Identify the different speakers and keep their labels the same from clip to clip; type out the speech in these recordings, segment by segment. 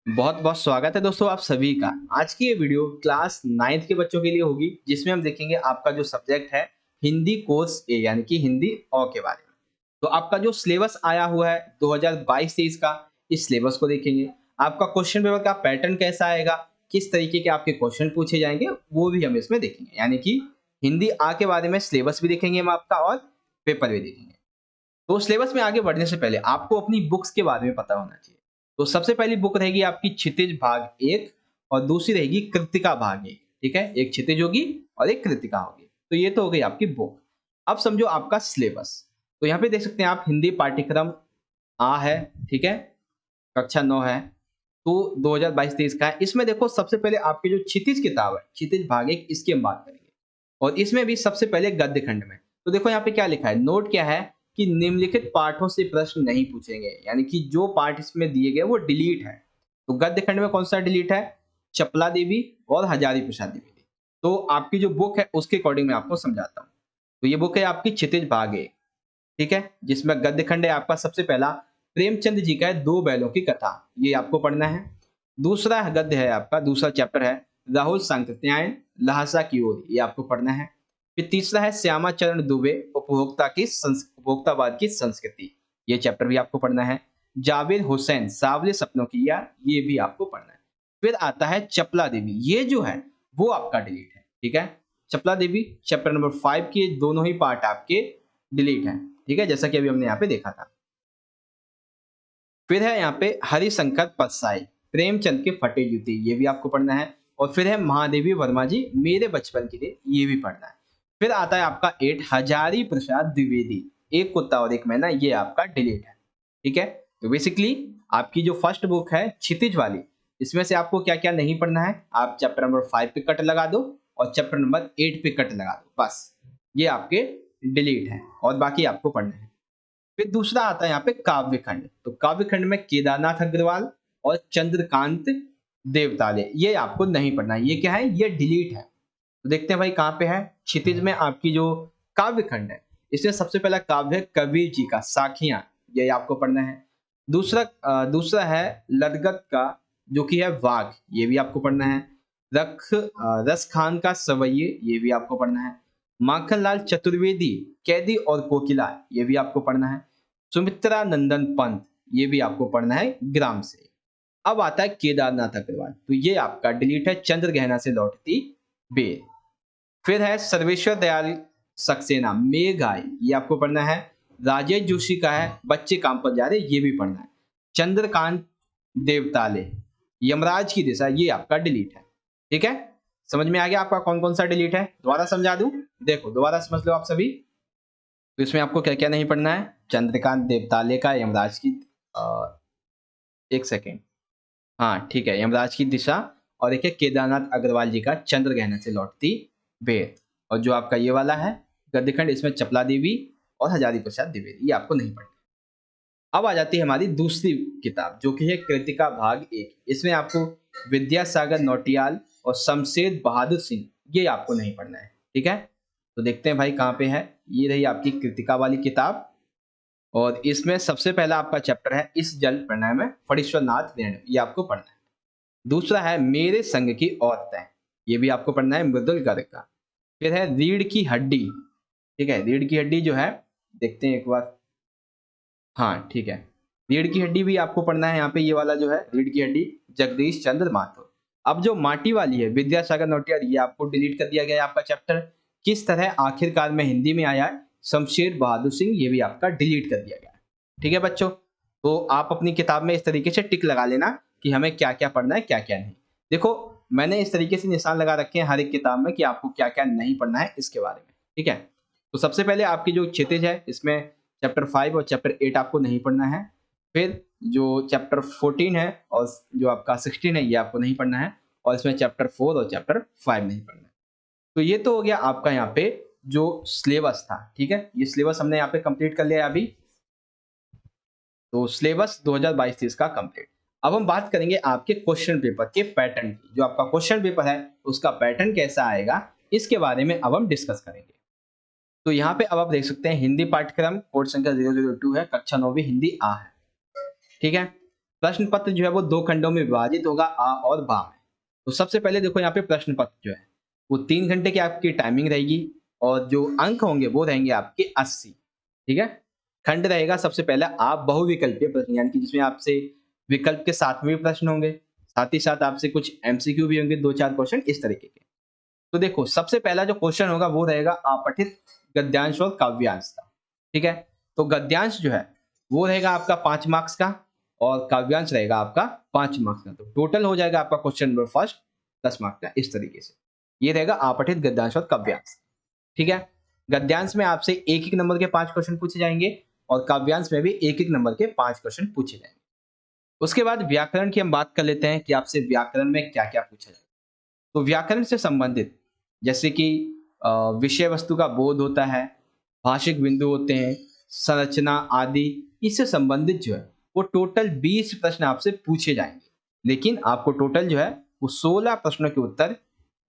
Speaker 1: बहुत बहुत स्वागत है दोस्तों आप सभी का। आज की ये वीडियो क्लास 9th के बच्चों के लिए होगी, जिसमें हम देखेंगे आपका जो सब्जेक्ट है हिंदी कोर्स ए यानी कि हिंदी अ के बारे में। तो आपका जो सिलेबस आया हुआ है 2022-23 का, इस सिलेबस को देखेंगे। आपका क्वेश्चन पेपर का पैटर्न कैसा आएगा, किस तरीके के आपके क्वेश्चन पूछे जाएंगे, वो भी हम इसमें देखेंगे। यानी कि हिंदी आ के बारे में सिलेबस भी देखेंगे हम आपका, और पेपर भी देखेंगे। तो सिलेबस में आगे बढ़ने से पहले आपको अपनी बुक्स के बारे में पता होना चाहिए। तो सबसे पहली बुक रहेगी आपकी क्षितिज भाग 1 और दूसरी रहेगी कृतिका भाग 1। ठीक है, एक क्षितिज होगी और एक कृतिका होगी। तो ये तो हो गई आपकी बुक। अब समझो आपका सिलेबस। तो यहाँ पे देख सकते हैं आप हिंदी पाठ्यक्रम आ है, ठीक है, कक्षा 9 है। तो 2022-23 का है। इसमें देखो सबसे पहले आपकी जो क्षितिज किताब है, क्षितिज भाग 1, इसकी हम बात करेंगे। और इसमें भी सबसे पहले गद्य खंड में। तो देखो यहाँ पे क्या लिखा है, नोट क्या है कि निम्नलिखित पाठों से प्रश्न नहीं पूछेंगे, यानी कि जो पाठ इसमें दिए गए वो डिलीट है। तो गद्य खंड में कौन सा डिलीट है, चपला देवी और हजारी प्रसाद द्विवेदी। तो आपकी जो बुक है उसके अकॉर्डिंग मैं आपको समझाता हूँ। तो ये बुक है आपकी क्षितिज भाग 1, ठीक है, जिसमें गद्य खंड है आपका सबसे पहला प्रेमचंद जी का है दो बैलों की कथा, ये आपको पढ़ना है। दूसरा गद्य है आपका, दूसरा चैप्टर है राहुल सांकृत्यायन लहासा की ओर, ये आपको पढ़ना है। फिर तीसरा है श्यामा चरण दुबे उपभोक्तावाद की संस्कृति, ये चैप्टर भी आपको पढ़ना है। जावेद हुसैन सावले सपनों की यार, ये भी आपको पढ़ना है। फिर आता है चपला देवी, ये जो है वो आपका डिलीट है, ठीक है। चपला देवी चैप्टर नंबर 5 के दोनों ही पार्ट आपके डिलीट है, ठीक है, जैसा कि अभी हमने यहाँ पे देखा था। फिर है यहाँ पे हरिशंकर परसाई प्रेमचंद के फटे जूते, ये भी आपको पढ़ना है। और फिर है महादेवी वर्मा जी मेरे बचपन के लिए, ये भी पढ़ना है। फिर आता है आपका 8 हजारी प्रसाद द्विवेदी एक कुत्ता और एक मैना, ये आपका डिलीट है, ठीक है। तो बेसिकली आपकी जो फर्स्ट बुक है क्षितिज वाली, इसमें से आपको क्या क्या नहीं पढ़ना है, आप चैप्टर नंबर 5 पे कट लगा दो और चैप्टर नंबर 8 पे कट लगा दो, बस ये आपके डिलीट है और बाकी आपको पढ़ना है। फिर दूसरा आता है यहाँ पे काव्य खंड। तो काव्य खंड में केदारनाथ अग्रवाल और चंद्रकांत देवताले, ये आपको नहीं पढ़ना है। ये क्या है, ये डिलीट है। तो देखते हैं भाई कहाँ पे है। क्षितिज में आपकी जो काव्य खंड है, इसमें सबसे पहला काव्य है कबीर जी का साखियां, ये आपको पढ़ना है। दूसरा है लदगत का जो कि है वाघ, ये भी आपको पढ़ना है। रस खान का सवैये, ये भी आपको पढ़ना है। माखनलाल चतुर्वेदी कैदी और कोकिला, ये भी आपको पढ़ना है। सुमित्रा नंदन पंत, ये भी आपको पढ़ना है ग्राम से। अब आता है केदारनाथ अग्रवाल, तो ये आपका डिलीट है, चंद्र गहना से लौटती बेर। फिर है सर्वेश्वर दयाल सक्सेना मेघाई, ये आपको पढ़ना है। राजेश जोशी का है बच्चे काम पर जा रहे, ये भी पढ़ना है। चंद्रकांत देवताले यमराज की दिशा, ये आपका डिलीट है, ठीक है। समझ में आ गया आपका कौन कौन सा डिलीट है, दोबारा समझा दूं, देखो दोबारा समझ लो आप सभी। तो इसमें आपको क्या क्या नहीं पढ़ना है, चंद्रकांत देवताले का यमराज की एक सेकेंड, हाँ ठीक है, यमराज की दिशा। और एक है केदारनाथ अग्रवाल जी का चंद्र गहना से लौटती बेर। और जो आपका ये वाला है गद्यखंड, इसमें चपला देवी और हजारी प्रसाद द्विवेदी, ये आपको नहीं पढ़ना। अब आ जाती है हमारी दूसरी किताब जो कि है कृतिका भाग 1। इसमें आपको विद्यासागर नौटियाल और शमशेर बहादुर सिंह, ये आपको नहीं पढ़ना है, ठीक है। तो देखते हैं भाई कहाँ पे है, ये रही आपकी कृतिका वाली किताब। और इसमें सबसे पहला आपका चैप्टर है इस जल प्रणय में फणीश्वर नाथ रेणु, ये आपको पढ़ना है। दूसरा है मेरे संग की औरतें, ये भी आपको पढ़ना है मृदुल गर्ग का। फिर है रीढ़ की हड्डी, ठीक है, रीढ़ की हड्डी जो है, देखते हैं एक बार, हाँ ठीक है, रीढ़ की हड्डी भी आपको पढ़ना है। यहाँ पे ये वाला जो है रीढ़ की हड्डी जगदीश चंद्र माथुर। अब जो माटी वाली है विद्यासागर नौटियाल, ये आपको डिलीट कर दिया गया है आपका चैप्टर। किस तरह आखिरकार में हिंदी में आया है शमशेर बहादुर सिंह, ये भी आपका डिलीट कर दिया गया है, ठीक है बच्चों। तो आप अपनी किताब में इस तरीके से टिक लगा लेना कि हमें क्या क्या पढ़ना है क्या क्या नहीं। देखो मैंने इस तरीके से निशान लगा रखे हैं हर एक किताब में कि आपको क्या क्या नहीं पढ़ना है इसके बारे में, ठीक है। तो सबसे पहले आपकी जो क्षितिज है, इसमें चैप्टर 5 और चैप्टर 8 आपको नहीं पढ़ना है। फिर जो चैप्टर 14 है और जो आपका 16 है, ये आपको नहीं पढ़ना है। और इसमें चैप्टर 4 और चैप्टर 5 नहीं पढ़ना है। तो ये तो हो गया आपका यहाँ पे जो सिलेबस था, ठीक है, ये सिलेबस हमने यहाँ पे कंप्लीट कर लिया अभी। तो सिलेबस 2022-23 का कंप्लीट। अब हम बात करेंगे आपके क्वेश्चन पेपर के पैटर्न की। जो आपका क्वेश्चन पेपर है उसका पैटर्न कैसा आएगा, इसके बारे में अब हम डिस्कस करेंगे। तो यहाँ पे अब आप देख सकते हैं हिंदी पाठ्यक्रम कोड संख्या 002 है, कक्षा 9वीं हिंदी आ है, ठीक है। प्रश्न पत्र जो है वो 2 खंडों में विभाजित होगा, आ और बा में। तो सबसे पहले देखो यहाँ पे प्रश्न पत्र जो है वो 3 घंटे की आपकी टाइमिंग रहेगी और जो अंक होंगे वो रहेंगे आपके 80। ठीक है? खंड रहेगा सबसे पहला आप बहुविकल्पीय प्रश्न, यानी कि जिसमें आपसे विकल्प के साथ में भी प्रश्न होंगे, साथ ही साथ आपसे कुछ एमसीक्यू भी होंगे, 2-4 क्वेश्चन इस तरीके के। तो देखो सबसे पहला जो क्वेश्चन होगा वो रहेगा अपठित गद्यांश और काव्यांश का। ठीक है? तो गद्यांश जो है वो रहेगा आपका 5 मार्क्स का और काव्यांश रहेगा आपका 5 मार्क्स का। तो टोटल हो जाएगा आपका क्वेश्चन नंबर फर्स्ट 10 मार्क्स का इस तरीके से। ये रहेगा अपठित गद्यांश और काव्यांश। ठीक है? गद्यांश में आपसे एक-एक नंबर के 5 क्वेश्चन पूछे जाएंगे और काव्यांश में भी एक-एक नंबर के 5 क्वेश्चन पूछे जाएंगे। उसके बाद व्याकरण की हम बात कर लेते हैं कि आपसे व्याकरण में क्या-क्या पूछा जाएगा। तो व्याकरण से संबंधित जैसे कि विषय वस्तु का बोध होता है, भाषिक बिंदु होते हैं, संरचना आदि, इससे संबंधित जो है वो टोटल 20 प्रश्न आपसे पूछे जाएंगे। लेकिन आपको टोटल जो है वो 16 प्रश्नों के उत्तर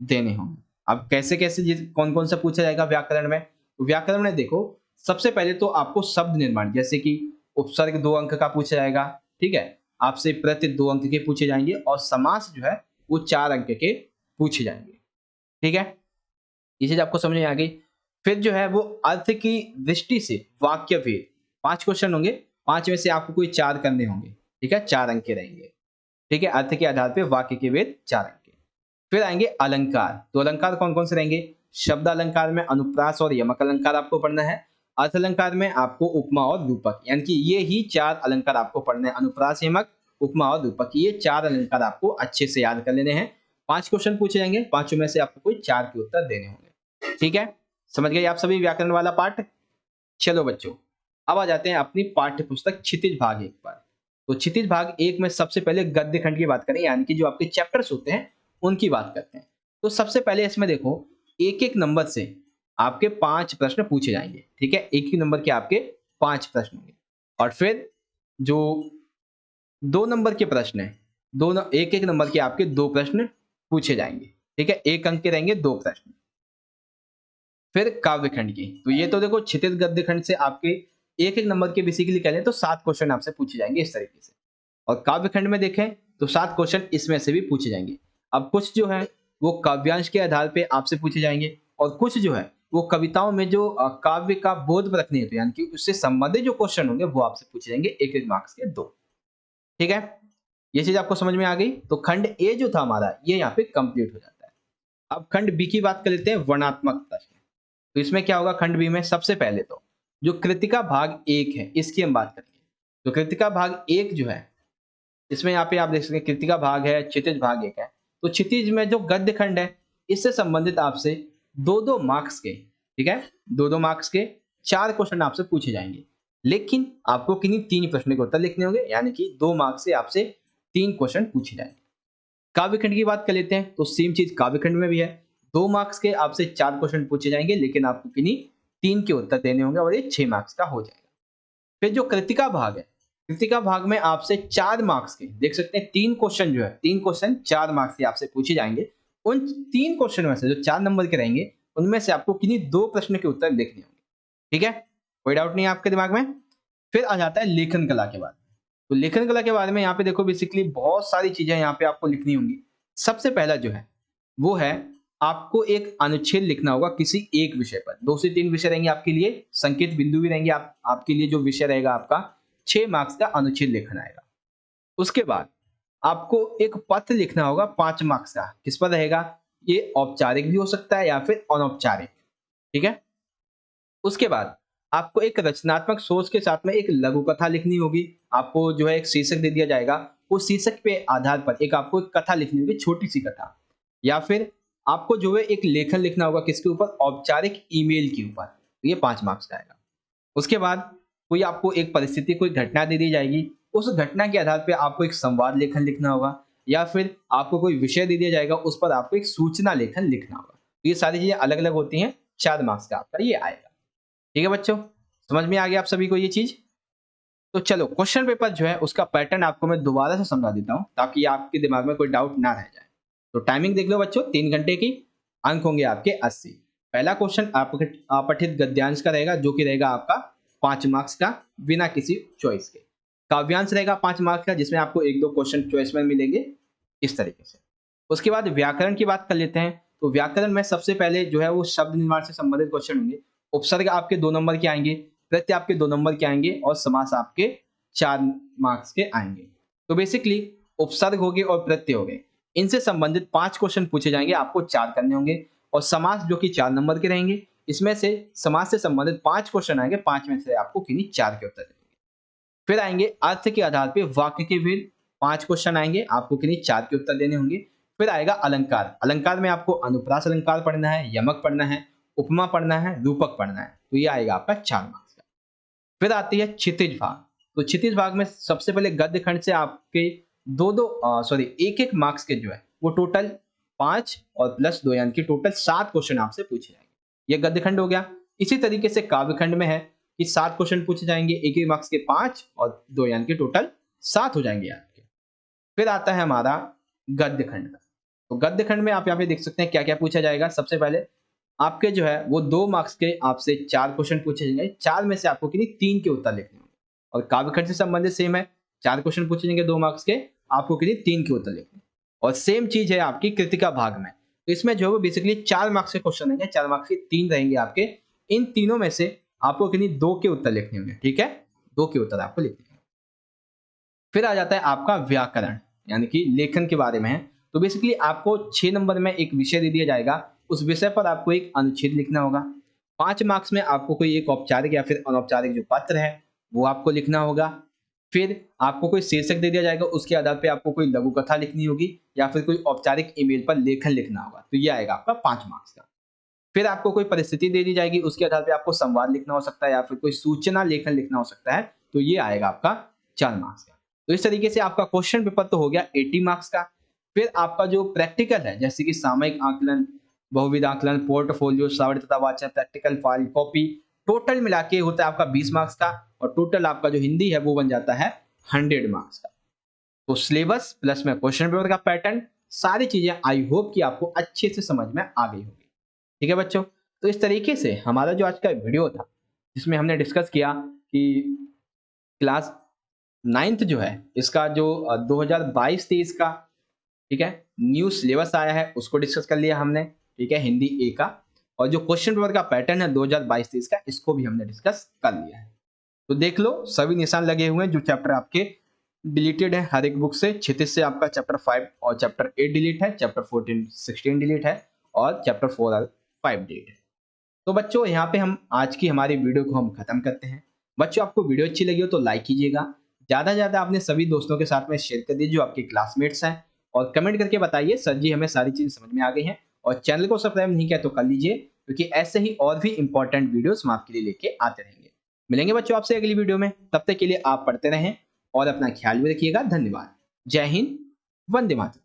Speaker 1: देने होंगे। अब कैसे-कैसे कौन-कौन सा पूछा जाएगा व्याकरण में? तो व्याकरण में देखो सबसे पहले तो आपको शब्द निर्माण जैसे कि उपसर्ग 2 अंक का पूछा जाएगा, ठीक है? आपसे प्रत्यय 2 अंक के पूछे जाएंगे और समास जो है वो 4 अंक के पूछे जाएंगे। ठीक है? ये चीज आपको समझ में आ गई। फिर जो है वो अर्थ की दृष्टि से वाक्य भेद 5 क्वेश्चन होंगे, 5 में से आपको कोई 4 करने होंगे। ठीक है? 4 अंक के रहेंगे। ठीक है? अर्थ के आधार पे वाक्य के भेद 4 अंक के। फिर आएंगे अलंकार। तो अलंकार कौन-कौन से रहेंगे? शब्द अलंकार में अनुप्रास और यमक अलंकार आपको पढ़ना है। अर्थ अलंकार में आपको उपमा और रूपक, यानी कि ये ही 4 अलंकार आपको पढ़ने हैं। अनुप्रास, यमक, उपमा और रूपक, ये 4 अलंकार आपको अच्छे से याद कर लेने हैं। 5 क्वेश्चन पूछे जाएंगे, पांचों में से आपको कोई 4 के उत्तर देने होंगे। ठीक है? समझ गए आप सभी व्याकरण वाला पार्ट? चलो बच्चों, अब आ जाते हैं अपनी पाठ्य पुस्तक क्षितिज भाग 1 पर। तो क्षितिज भाग 1 में सबसे पहले गद्य खंड की बात करें, यानी कि जो आपके चैप्टर्स होते हैं उनकी बात करते हैं। तो सबसे पहले इसमें देखो एक-एक नंबर से आपके 5 प्रश्न पूछे जाएंगे। ठीक है? एक ही नंबर के आपके 5 प्रश्न होंगे और फिर जो 2 नंबर के प्रश्न हैं, दोनों एक-एक नंबर के आपके 2 प्रश्न पूछे जाएंगे। ठीक है? 1 अंक के रहेंगे 2 प्रश्न। फिर काव्य खंड की, तो ये तो देखो क्षितिज गद्य खंड से आपके एक-एक नंबर के बेसिकली कह लें तो 7 क्वेश्चन आपसे पूछे जाएंगे इस तरीके से। और काव्य खंड में देखें तो 7 क्वेश्चन इसमें से भी पूछे जाएंगे। अब कुछ जो है वो काव्यांश के आधार पे आपसे पूछे जाएंगे और कुछ जो है वो कविताओं में जो काव्य का बोध रखने हेतु, यानी कि उससे संबंधित जो क्वेश्चन होंगे वो आपसे पूछे जाएंगे एक-एक मार्क्स के 2। ठीक है? ये चीज आपको समझ में आ गई? तो खंड ए जो था हमारा ये यहाँ पे कंप्लीट हो जाता है। अब खंड बी की बात कर लेते हैं, वर्णनात्मक प्रश्न। तो इसमें क्या होगा खंड बी में? सबसे पहले तो जो कृतिका भाग 1 है इसकी हम बात करेंगे। तो कृतिका भाग 1 जो है इसमें यहाँ पे आप देख सकते हैं कृतिका भाग है, क्षितिज भाग 1 है। तो क्षितिज में जो गद्य खंड है इससे संबंधित आपसे 2-2 मार्क्स के, ठीक है? 2-2 मार्क्स के 4 क्वेश्चन आपसे पूछे जाएंगे। लेकिन आपको किन्हीं 3 प्रश्न के उत्तर लिखने होंगे, यानी कि 2 मार्क्स से आपसे 3 क्वेश्चन पूछे जाएंगे। काव्यखंड की बात कर लेते हैं तो सेम चीज काव्यखंड में भी है। 2 मार्क्स के आपसे 4 क्वेश्चन पूछे जाएंगे, लेकिन आपको किन्हीं 3 के उत्तर देने होंगे और ये 6 मार्क्स का हो जाएगा। फिर जो कृतिका भाग है, कृतिका भाग में आपसे 4 मार्क्स के देख सकते हैं 3 क्वेश्चन जो है 3 क्वेश्चन 4 मार्क्स के आपसे पूछे जाएंगे। उन 3 क्वेश्चन में से जो 4 नंबर के रहेंगे उनमें से आपको किन्हीं 2 प्रश्न के उत्तर लिखने होंगे। ठीक है? कोई डाउट नहीं है आपके दिमाग में? फिर आ जाता है लेखन कला के बारे में। तो लेखन कला के बारे में यहाँ पे देखो बेसिकली बहुत सारी चीजें यहाँ पे आपको लिखनी होंगी। सबसे पहला जो है वो है आपको एक अनुच्छेद लिखना होगा किसी एक विषय पर। 2 से 3 विषय रहेंगे आपके लिए, संकेत बिंदु भी रहेंगे आपके लिए। जो विषय रहेगा आपका 6 मार्क्स का अनुच्छेद लिखना आएगा। उसके बाद आपको एक पत्र लिखना होगा 5 मार्क्स का। किस पर रहेगा? ये औपचारिक भी हो सकता है या फिर अनौपचारिक। ठीक है? उसके बाद आपको एक रचनात्मक सोच के साथ में एक लघु कथा लिखनी होगी। आपको जो है एक शीर्षक दे दिया जाएगा, उस शीर्षक पे आधार पर एक आपको एक कथा लिखनी होगी, छोटी सी कथा। या फिर आपको जो है एक लेखन लिखना होगा किसके ऊपर? औपचारिक ईमेल के ऊपर। तो ये 5 मार्क्स का आएगा। उसके बाद कोई आपको एक परिस्थिति, कोई घटना दे दी जाएगी, उस घटना के आधार पे आपको एक संवाद लेखन लिखना होगा। या फिर आपको कोई विषय दे दिया जाएगा, उस पर आपको एक सूचना लेखन लिखना होगा। तो ये सारी चीजें अलग अलग होती हैं। 4 मार्क्स का आपका ये आएगा। ठीक है बच्चों, समझ में आ गया आप सभी को ये चीज? तो चलो क्वेश्चन पेपर जो है उसका पैटर्न आपको मैं दोबारा से समझा देता हूं ताकि आपके दिमाग में कोई डाउट ना रह जाए। तो टाइमिंग देख लो बच्चों, 3 घंटे की, अंक होंगे आपके 80। पहला क्वेश्चन अपठित गद्यांश का रहेगा जो कि रहेगा आपका 5 मार्क्स का बिना किसी चॉइस के। काव्यांश रहेगा 5 मार्क्स का, जिसमें आपको 1-2 क्वेश्चन चॉइस में मिलेंगे, इस तरीके से। उसके बाद व्याकरण की बात कर लेते हैं, तो व्याकरण में सबसे पहले जो है वो शब्द निर्माण से संबंधित क्वेश्चन होंगे। उपसर्ग आपके 2 नंबर के आएँगे, प्रत्यय आपके 2 नंबर के आएँगे और समास आपके 4 मार्क्स के आएँगे। तो बेसिकली उपसर्ग हो गए और प्रत्यय हो गए, इनसे संबंधित 5 क्वेश्चन पूछे जाएँगे, आपको 4 करने होंगे और समास जो कि 4 नंबर के रहेंगे, इसमें से समास से संबंधित 5 क्वेश्चन आएँगे, 5 में से आपको किन्हीं 4 के उत्तर देने होंगे। फिर आएँगे अर्थ के आधार पे वाक्य के भेद, 5 क्वेश्चन आएँगे, आपको किन्हीं 4 के उत्तर देने होंगे। फिर आएगा अलंकार, अलंकार में आपको अनुप्रास अलंकार पढ़ना है, यमक पढ़ना है, उपमा पढ़ना है, रूपक पढ़ना है, तो ये आएगा आपका 4 मार्क्स का। फिर आती है क्षितिज भाग, तो क्षितिज भाग में सबसे पहले गद्य खंड से आपके 1-1 मार्क्स के जो है वो टोटल 5 और प्लस 2 यानी कि टोटल 7 क्वेश्चन आपसे पूछे जाएंगे। ये गद्य खंड हो गया। इसी तरीके से काव्य खंड में है कि 7 क्वेश्चन पूछे जाएंगे, 1-1 मार्क्स के 5 और 2 यानी कि टोटल 7 हो जाएंगे आपके। फिर आता है हमारा गद्य खंड का, तो गद्य खंड में आप यहाँ पे देख सकते हैं क्या क्या पूछा जाएगा। सबसे पहले आपके जो है वो 2 मार्क्स के आपसे 4 क्वेश्चन पूछे जाएंगे, 4 में से आपको किन्हीं 3 के उत्तर लिखने होंगे। और काव्य खंड से संबंधित सेम है, 4 क्वेश्चन पूछे जाएंगे 2 मार्क्स के, आपको किन्हीं 3 के उत्तर लिखने। और सेम चीज है आपकी कृतिका भाग में, तो इसमें जो है वो बेसिकली 4 मार्क्स के क्वेश्चन रहेंगे, 4 मार्क्स के 3 रहेंगे आपके, इन तीनों में से आपको किन्हीं 2 के उत्तर लिखने होंगे, ठीक है, 2 के उत्तर आपको लिखने होंगे। फिर आ जाता है आपका व्याकरण, यानी कि लेखन के बारे में है। तो बेसिकली आपको 6 नंबर में एक विषय दे दिया जाएगा, उस विषय पर आपको एक अनुच्छेद लिखना होगा। 5 मार्क्स में आपको कोई एक औपचारिक या फिर अनौपचारिक जो पत्र है वो आपको लिखना होगा। फिर आपको कोई शीर्षक दे दिया जाएगा, उसके आधार पे आपको कोई लघु कथा लिखनी होगी या फिर कोई औपचारिक ईमेल पर लेखन लिखना होगा, तो ये आएगा आपका 5 मार्क्स का। फिर आपको कोई परिस्थिति दे दी जाएगी, उसके आधार पे आपको संवाद लिखना हो सकता है या फिर कोई सूचना लेखन लिखना हो सकता है, तो ये आएगा आपका 4 मार्क्स का। तो इस तरीके से आपका क्वेश्चन पेपर तो हो गया 80 मार्क्स का। फिर आपका जो प्रैक्टिकल है, जैसे कि सामयिक आकलन, बहुविध आकलन, पोर्टफोलियो, श्रवण तथा वाचन, प्रैक्टिकल फाइल, कॉपी, टोटल मिला के होता है आपका 20 मार्क्स का। और टोटल आपका जो हिंदी है वो बन जाता है 100 मार्क्स का। तो सिलेबस प्लस में क्वेश्चन पेपर का पैटर्न, सारी चीजें आई होप कि आपको अच्छे से समझ में आ गई होगी। ठीक है बच्चों, तो इस तरीके से हमारा जो आज का वीडियो था, जिसमें हमने डिस्कस किया कि क्लास 9th जो है इसका जो 2022-23 का, ठीक है, न्यू सिलेबस आया है उसको डिस्कस कर लिया हमने, ठीक है, हिंदी ए का। और जो क्वेश्चन पेपर का पैटर्न है 2022-23 का, इसको भी हमने डिस्कस कर लिया है। तो देख लो सभी निशान लगे हुए हैं, जो चैप्टर आपके डिलीटेड है हर एक बुक से। क्षितिज से आपका चैप्टर 5 और चैप्टर 8 डिलीट है, चैप्टर 14-16 डिलीट है और चैप्टर 4 और 5 डिलीट है। तो बच्चों यहाँ पे हम आज की हमारी वीडियो को हम खत्म करते हैं। बच्चों आपको वीडियो अच्छी लगी हो तो लाइक कीजिएगा, ज़्यादा से ज़्यादा अपने सभी दोस्तों के साथ में शेयर कर दीजिए जो आपके क्लासमेट्स हैं, और कमेंट करके बताइए सर जी हमें सारी चीज़ें समझ में आ गई हैं। और चैनल को सब्सक्राइब नहीं किया तो कर लीजिए, क्योंकि ऐसे ही और भी इंपॉर्टेंट वीडियोस हम आपके लिए लेके आते रहेंगे। मिलेंगे बच्चों आपसे अगली वीडियो में, तब तक के लिए आप पढ़ते रहें और अपना ख्याल भी रखिएगा। धन्यवाद। जय हिंद, वंदे मातरम।